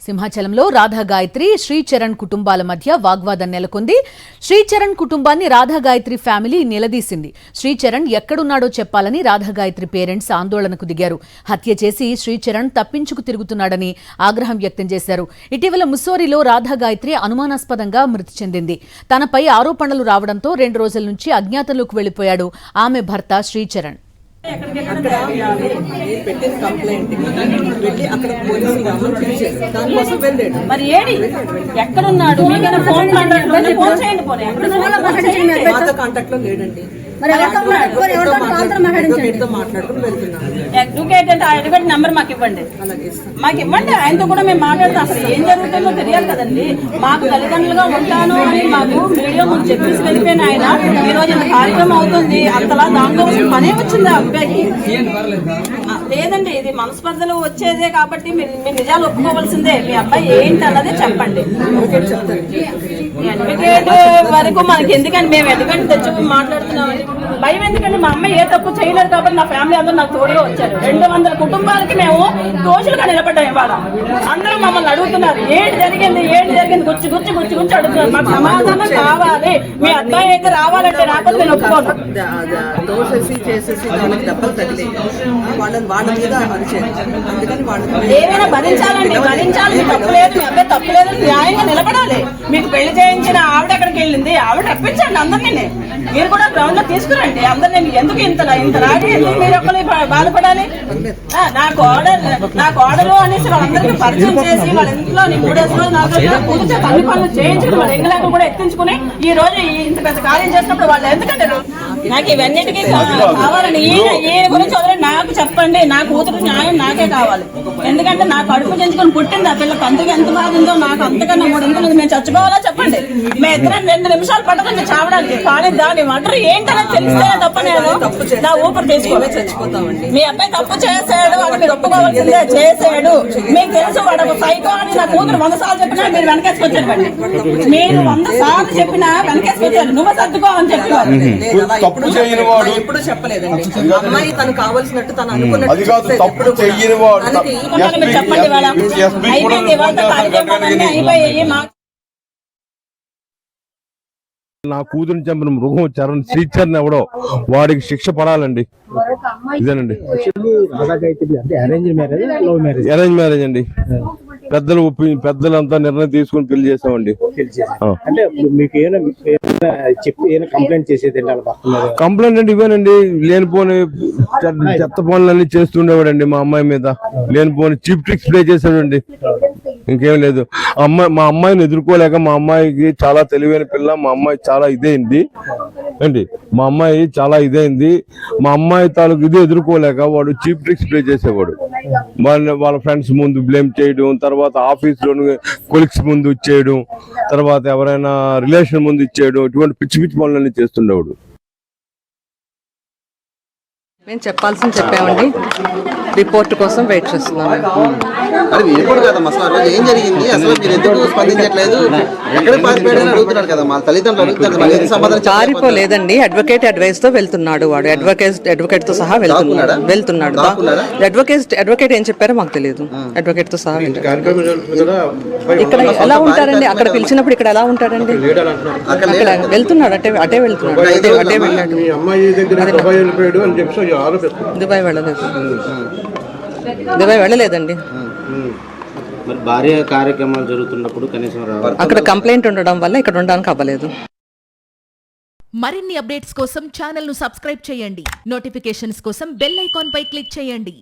సింహాచలంలో రాధా గాయత్రి శ్రీచరణ్ కుటుంబాల మధ్య వాగ్వాదం నెలకొంది. శ్రీచరణ్ కుటుంబాన్ని రాధా గాయత్రి ఫ్యామిలీ నిలదీసింది. శ్రీచరణ్ ఎక్కడున్నాడో చెప్పాలని రాధా గాయత్రి పేరెంట్స్ ఆందోళనకు దిగారు. హత్య చేసి శ్రీచరణ్ తప్పించుకు తిరుగుతున్నాడని ఆగ్రహం వ్యక్తం చేశారు. ఇటీవల ముస్సోరిలో రాధా గాయత్రి అనుమానాస్పదంగా మృతి చెందింది. తనపై ఆరోపణలు రావడంతో 2 రోజుల నుంచి అజ్ఞాతంలోకి వెళ్లిపోయాడు ఆమె భర్త శ్రీచరణ్. పెట్టిన కంప్లైంట్ వెళ్ళి అక్కడ పోలీసులు రమ్మని పిలిచారు. దానికోసం వెళ్ళాడు. మరి ఏడి ఎక్కడున్నాడు? మీకైనా ఫోన్ మాతో కాంటాక్ట్ లో లేడండి. అడ్వకేట్ అంటే ఆ అడ్వకేట్ నెంబర్ మాకు ఇవ్వండి. ఆయనతో కూడా మేము మాట్లాడతాం. అసలు ఏం జరుగుతుందో తెలియాలి కదండి. మాకు తల్లిదండ్రులుగా ఉంటాను అని మాకు మీడియా ముందు చెప్పేసి వెళ్ళిపోయిన ఆయన ఈ రోజు ఇంత కార్యక్రమం అవుతుంది. అంతలా దాంట్లో పనే వచ్చింది ఆ అబ్బాయికి. లేదండి, ఇది మనస్పర్ధలు వచ్చేదే కాబట్టి మీరు నిజాలు ఒప్పుకోవాల్సిందే. మీ అబ్బాయి ఏంటి అన్నది చెప్పండి. అడ్వకేట్ వరకు మనకి ఎందుకండి, మేము అడ్వకేట్ తెచ్చుకుని మాట్లాడుతున్నామని భయం ఎందుకండి? మా అమ్మాయి ఏ తప్పు చేయలేదు కాబట్టి నా ఫ్యామిలీ అందరూ నాకు తోడుగా వచ్చారు. 200 కుటుంబాలకి మేము దోషులుగా నిలబడ్డాం. ఇవాళ అందరూ మమ్మల్ని అడుగుతున్నారు ఏంటి జరిగింది గుచ్చి అడుగుతున్నారు. మాకు సమాధానం కావాలి. మీ అబ్బాయి అయితే రావాలంటే రాకపోతే నేను ఒప్పుకోను. ఏమైనా భరించాలండి, మీ తప్పులేదు, మీ అబ్బాయి తప్పులేదు, న్యాయంగా నిలబడాలి. మీకు పెళ్లి చేయించిన ఆవిడ ఎక్కడికి వెళ్ళింది? ఆవిడ రప్పించండి అందరినీ. మీరు కూడా గ్రౌండ్ లో తీసుకురండి అందరినీ. ఎందుకు ఇంత రాగి ఎందుకు మీరు ఒక్కరు బాధపడాలి? నాకు ఆర్డరు అనేసి వాళ్ళందరికీ పరిచయం చేసి వాళ్ళ ఇంట్లో 3 రోజులు 4 రోజులు కూర్చొని అన్ని పనులు చేయించుకుని వాళ్ళ ఎంగలాగా కూడా ఎత్తించుకుని ఈ రోజు ఇంత పెద్ద కార్యం చేసినప్పుడు వాళ్ళు ఎందుకంటారు? నాకు ఇవన్నిటికీ కావాలని ఈయన గురించి వదిలే నాకు చెప్పండి. నా కూతురు న్యాయం నాకే కావాలి. ఎందుకంటే నాకు అడుపు చెంచుకొని పుట్టింది ఆ పిల్లకి. అందుకే ఎంత బాధ ఉందో నాకు. అంతకన్నా 3 ఇంకులు మేము చచ్చిపోవాలా చెప్పండి. మేము ఇద్దరం 2 నిమిషాలు పట్టదండి చావడానికి. కానీ దాని మటర్ ఏంటని తెలిస్తేనే తప్ప నేను నా ఊపిరి తీసుకోవాలి. చచ్చిపోతామండి. మీ అబ్బాయి తప్పు చేశాడు అని మీరు ఒప్పుకోవాల్సిందే. చేశాడు మీకు తెలుసు. వాడు సైకో అని నా కూతురు 100 సార్లు చెప్పినా మీరు వెనకేసుకొచ్చారండి. మీరు 100 సార్లు చెప్పినా వెనకేసుకొచ్చారు. నువ్వు సర్దుకో అని చెప్పారు. ఎప్పుడు చెప్పలేదండి. అమ్మాయి తను కావాల్సినట్టు తను అనుకున్నట్టు చెప్పండి. వాళ్ళ అయిపోయింది. వాళ్ళ కార్యక్రమాలన్నీ అయిపోయాయి. నా కూతురుని చంపిన మృగం చరణ్ శ్రీచరణ్ ఎవడో వాడికి శిక్ష పడాలండి. ఇదేనండి అరేంజ్ మ్యారేజ్ అండి. పెద్దలంతా నిర్ణయం తీసుకుని పెళ్లి చేసామండి. కంప్లైంట్ అంటే ఇవేనండి. లేనిపోని చెత్త పనులన్నీ చేస్తుండేవాడండి మా అమ్మాయి మీద. లేనిపోని చీప్ ట్రిక్స్ ప్లే చేసాడండి. ఇంకేం లేదు. మా అమ్మాయిని ఎదుర్కోలేక, మా అమ్మాయికి చాలా తెలివైన పిల్ల, మా అమ్మాయి చాలా ఇదైంది అండి. మా అమ్మాయి చాలా ఇదైంది. మా అమ్మాయి తాలూకు ఇది ఎదుర్కోలేక వాడు చీప్ ట్రిక్స్ ప్లే చేసేవాడు. వాళ్ళ ఫ్రెండ్స్ ముందు బ్లేమ్ చేయడం, తర్వాత ఆఫీస్ లో కొలీగ్స్ ముందు ఇచ్చేయడం, తర్వాత ఎవరైనా రిలేషన్ ముందు ఇచ్చేయడం, ఇటువంటి పిచ్చి పిచ్చి పనులన్నీ చేస్తుండేవాడు. మేము చెప్పాల్సింది చెప్పామండి. రిపోర్ట్ కోసం వెయిట్ చేస్తున్నాం. ఏం జరిగింది అసలు? మీరు ఎందుకు స్పందించట్లేదు? పారిపోలేదండి. అడ్వకేట్ అడ్వైస్ తో వెళ్తున్నాడు వాడు. అడ్వకేట్ తో సహా వెళ్తున్నాడు. అడ్వకేట్ ఏం చెప్పారో మాకు తెలియదు. అడ్వకేట్ తో సహా ఇక్కడ ఎలా ఉంటారండి? అక్కడ పిలిచినప్పుడు ఇక్కడ ఎలా ఉంటాడండి? అక్కడ వెళ్తున్నాడు. అటే వెళ్ళాడు. దుబాయ్ వెళ్ళలేదండి. భార్య కార్యక్రమాలు జరుగుతున్నప్పుడు కనీసం అక్కడ కంప్లైంట్ ఉండడం వల్ల ఇక్కడ ఉండడానికి అవ్వలేదు. మరిన్ని అప్డేట్స్ కోసం ఛానల్ ను సబ్స్క్రైబ్ చేయండి. నోటిఫికేషన్స్ కోసం బెల్ ఐకాన్ పై క్లిక్ చేయండి.